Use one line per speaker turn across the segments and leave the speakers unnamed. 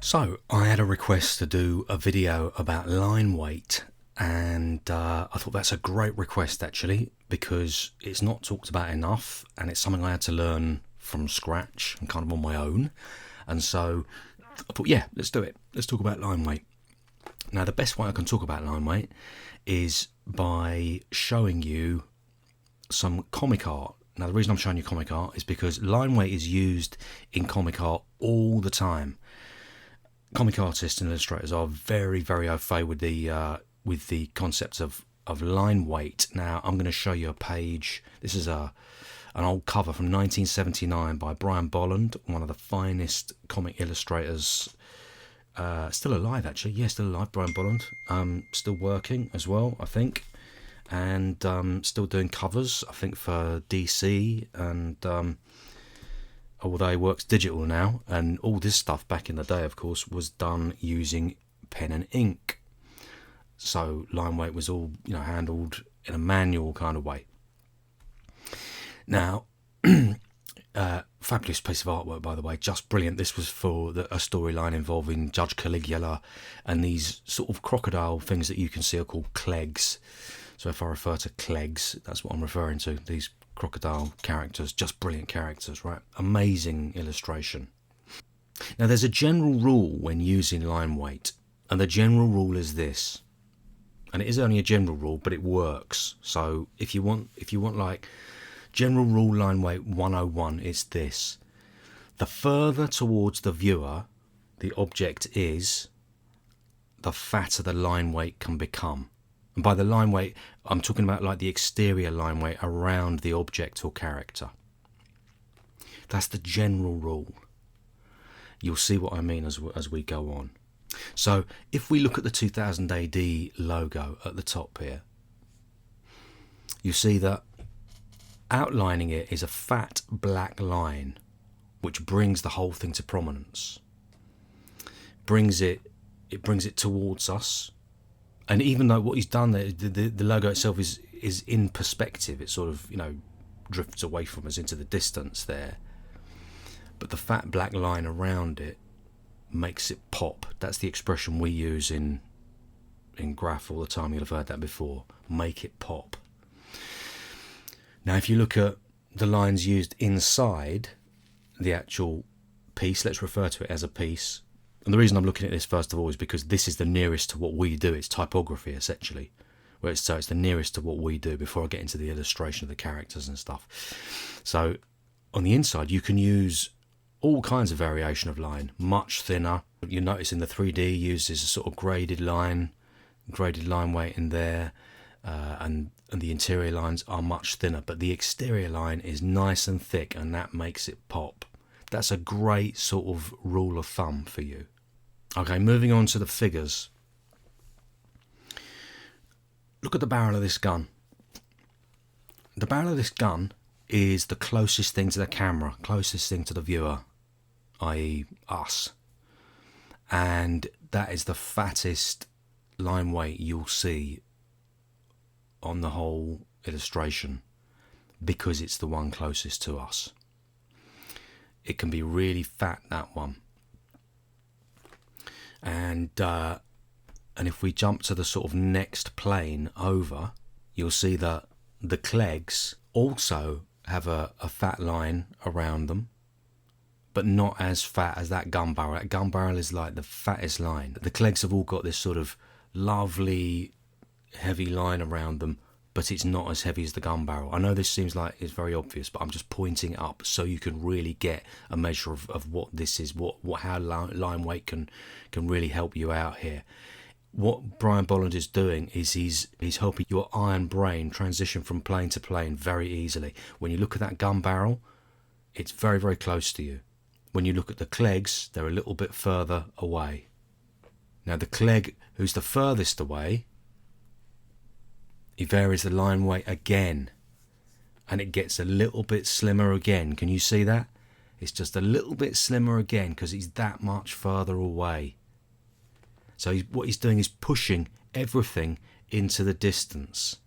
So I had a request to do a video about line weight, and I thought that's a great request actually, because it's not talked about enough and it's something I had to learn from scratch and kind of on my own. And so I thought, yeah, let's do it. Let's talk about line weight. Now, the best way I can talk about line weight is by showing you some comic art. Now, the reason I'm showing you comic art is because line weight is used in comic art all the time. Comic artists and illustrators are very, very au fait with the concepts of line weight. Now, I'm going to show you a page. This is an old cover from 1979 by Brian Bolland, one of the finest comic illustrators. Still alive, actually. Yeah, still alive, Brian Bolland. Still working as well, I think. And still doing covers, I think, for DC. And although he works digital now, and all this stuff back in the day, of course, was done using pen and ink. So line weight was all, handled in a manual kind of way. Now, fabulous piece of artwork, by the way, just brilliant. This was for a storyline involving Judge Caligula, and these sort of crocodile things that you can see are called clegs. So if I refer to clegs, that's what I'm referring to, these crocodile characters, just brilliant characters, right? Amazing illustration. Now, there's a general rule when using line weight, and the general rule is this, and it is only a general rule, but it works. So if you want like general rule line weight 101, it's this: the further towards the viewer the object is, the fatter the line weight can become. And by the line weight, I'm talking about like the exterior line weight around the object or character. That's the general rule. You'll see what I mean as we go on. So if we look at the 2000 AD logo at the top here, you see that outlining it is a fat black line, which brings the whole thing to prominence. It brings it towards us. And even though what he's done there, the logo itself is in perspective, it sort of, drifts away from us into the distance there. But the fat black line around it makes it pop. That's the expression we use in graph all the time. You'll have heard that before. Make it pop. Now, if you look at the lines used inside the actual piece, let's refer to it as a piece. And the reason I'm looking at this first of all is because this is the nearest to what we do. It's typography, essentially. So it's the nearest to what we do before I get into the illustration of the characters and stuff. So on the inside, you can use all kinds of variation of line, much thinner. You notice in the 3D uses a sort of graded line weight in there, and the interior lines are much thinner, but the exterior line is nice and thick, and that makes it pop. That's a great sort of rule of thumb for you. Okay, moving on to the figures. Look at the barrel of this gun. The barrel of this gun is the closest thing to the camera, closest thing to the viewer, i.e. us. And that is the fattest line weight you'll see on the whole illustration, because it's the one closest to us. It can be really fat, that one. And if we jump to the sort of next plane over, you'll see that the clegs also have a fat line around them, but not as fat as that gun barrel. That gun barrel is like the fattest line. The clegs have all got this sort of lovely heavy line around them, but it's not as heavy as the gun barrel. I know this seems like it's very obvious, but I'm just pointing it up so you can really get a measure of what this is, how line weight can really help you out here. What Brian Bolland is doing is he's helping your iron brain transition from plane to plane very easily. When you look at that gun barrel, it's very, very close to you. When you look at the clegs, they're a little bit further away. Now, the cleg who's the furthest away, he varies the line weight again, and it gets a little bit slimmer again. Can you see that? It's just a little bit slimmer again because he's that much further away. So what he's doing is pushing everything into the distance.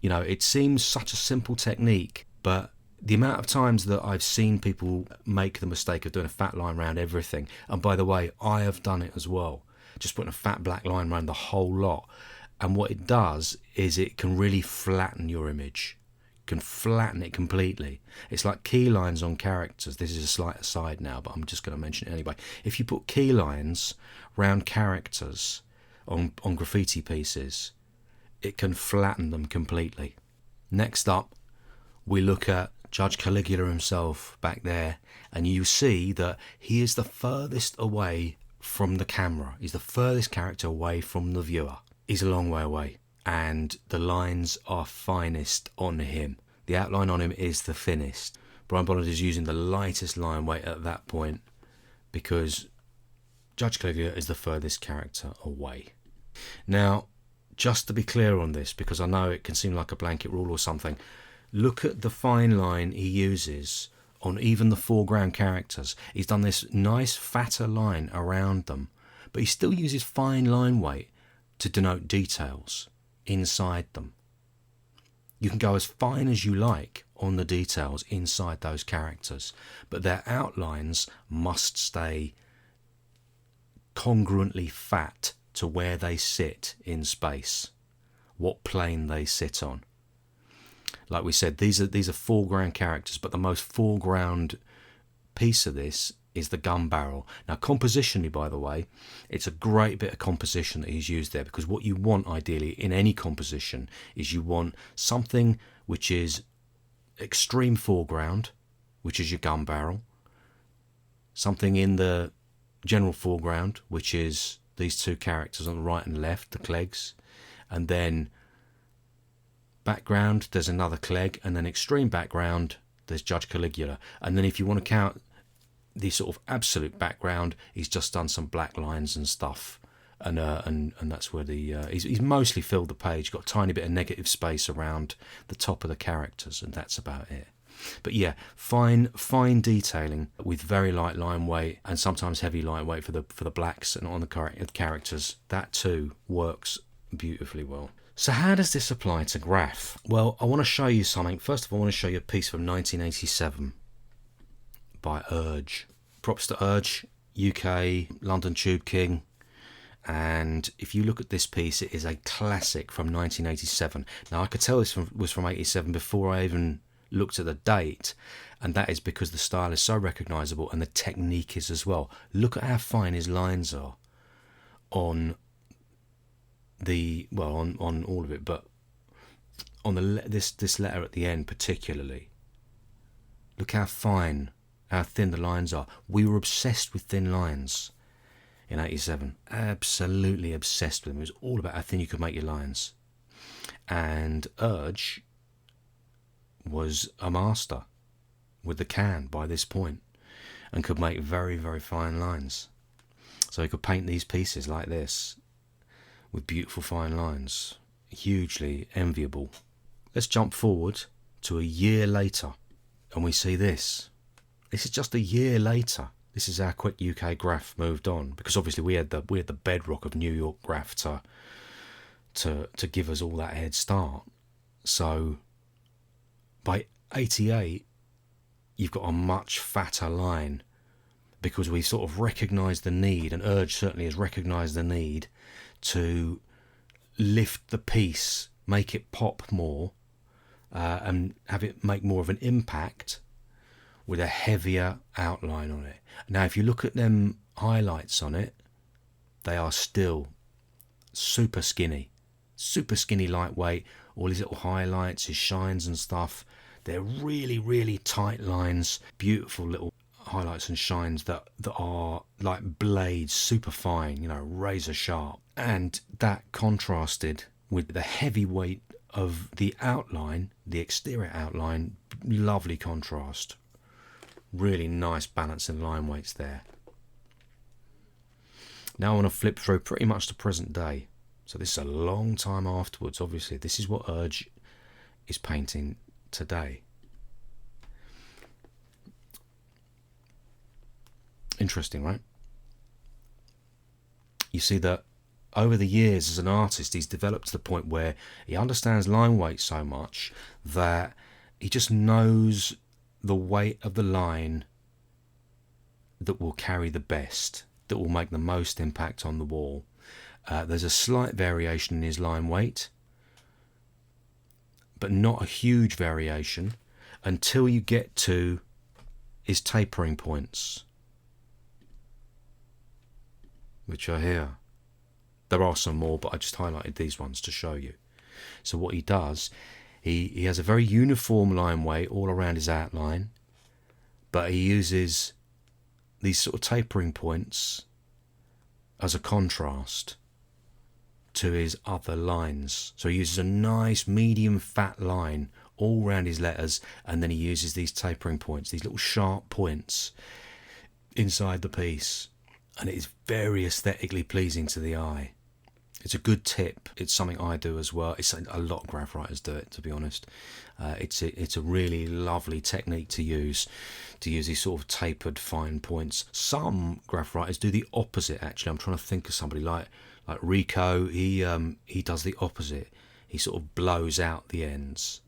It seems such a simple technique, but the amount of times that I've seen people make the mistake of doing a fat line around everything, and by the way, I have done it as well, just putting a fat black line around the whole lot, and what it does is it can really flatten your image, can flatten it completely. It's like key lines on characters. This is a slight aside now, but I'm just going to mention it anyway. If you put key lines around characters on graffiti pieces, it can flatten them completely. Next up, we look at Judge Caligula himself back there, and you see that he is the furthest away from the camera. He's the furthest character away from the viewer. He's a long way away, and the lines are finest on him. The outline on him is the thinnest. Brian Bolland is using the lightest line weight at that point because Judge Caligula is the furthest character away. Now, just to be clear on this, because I know it can seem like a blanket rule or something, look at the fine line he uses on even the foreground characters. He's done this nice fatter line around them, but he still uses fine line weight to denote details inside them. You can go as fine as you like on the details inside those characters, but their outlines must stay congruently fat to where they sit in space, what plane they sit on. Like we said, these are foreground characters, but the most foreground piece of this is the gun barrel. Now, compositionally, by the way, it's a great bit of composition that he's used there, because what you want ideally in any composition is you want something which is extreme foreground, which is your gun barrel, something in the general foreground, which is these two characters on the right and left, the Clegs, and then background, there's another Clegg, and then extreme background, there's Judge Caligula. And then if you want to count the sort of absolute background, he's just done some black lines and stuff, and that's where the he's mostly filled the page, got a tiny bit of negative space around the top of the characters, and that's about it. But yeah, fine detailing with very light line weight and sometimes heavy line weight for the blacks and on the characters. That too works beautifully well. So how does this apply to graph? Well, I want to show you something. First of all, I want to show you a piece from 1987 by Urge. Props to Urge, UK, London Tube King. And if you look at this piece, it is a classic from 1987. Now, I could tell this was from 87 before I even looked at the date, and that is because the style is so recognisable and the technique is as well. Look at how fine his lines are on on all of it, but on this letter at the end particularly. Look how fine, how thin the lines are. We were obsessed with thin lines in 87. Absolutely obsessed with them. It was all about how thin you could make your lines. And Urge was a master with the can by this point and could make very, very fine lines. So he could paint these pieces like this with beautiful fine lines. Hugely enviable. Let's jump forward to a year later and we see this. This is just a year later. This is how quick UK graph moved on, because obviously we had the bedrock of New York graph to give us all that head start. So by 88 you've got a much fatter line, because we've sort of recognised the need, and Urge certainly has recognised the need to lift the piece, make it pop more, and have it make more of an impact with a heavier outline on it. Now, if you look at them highlights on it, they are still super skinny lightweight. All these little highlights, his shines and stuff, they're really, really tight lines, beautiful little highlights and shines that are like blades, super fine, razor sharp. And that contrasted with the heavy weight of the outline, the exterior outline. Lovely contrast. Really nice balance in line weights there. Now I want to flip through pretty much to present day. So this is a long time afterwards. Obviously, this is what Urge is painting today. Interesting, right? You see that over the years as an artist, he's developed to the point where he understands line weight so much that he just knows the weight of the line that will carry the best, that will make the most impact on the wall. There's a slight variation in his line weight, but not a huge variation until you get to his tapering points, which are here. There are some more, but I just highlighted these ones to show you. So what he does, he has a very uniform line weight all around his outline, but he uses these sort of tapering points as a contrast to his other lines. So he uses a nice medium fat line all around his letters, and then he uses these tapering points, these little sharp points inside the piece, and it is very aesthetically pleasing to the eye. It's a good tip. It's something I do as well. It's a lot of graph writers do it, to be honest. It's a really lovely technique to use these sort of tapered fine points. Some graph writers do the opposite, actually. I'm trying to think of somebody like Rico. He does the opposite. He sort of blows out the ends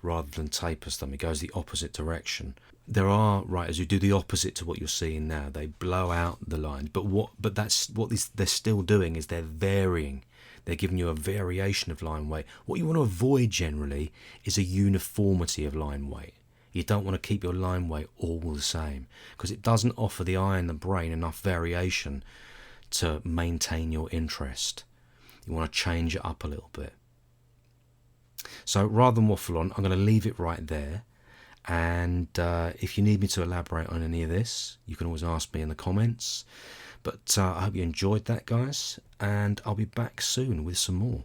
rather than tapers them. He goes the opposite direction. There are writers who do the opposite to what you're seeing now. They blow out the lines, but that's what they're still doing, is they're varying. They're giving you a variation of line weight. What you want to avoid generally is a uniformity of line weight. You don't want to keep your line weight all the same, because it doesn't offer the eye and the brain enough variation to maintain your interest. You want to change it up a little bit. So rather than waffle on, I'm going to leave it right there. And if you need me to elaborate on any of this, you can always ask me in the comments. But I hope you enjoyed that, guys, and I'll be back soon with some more.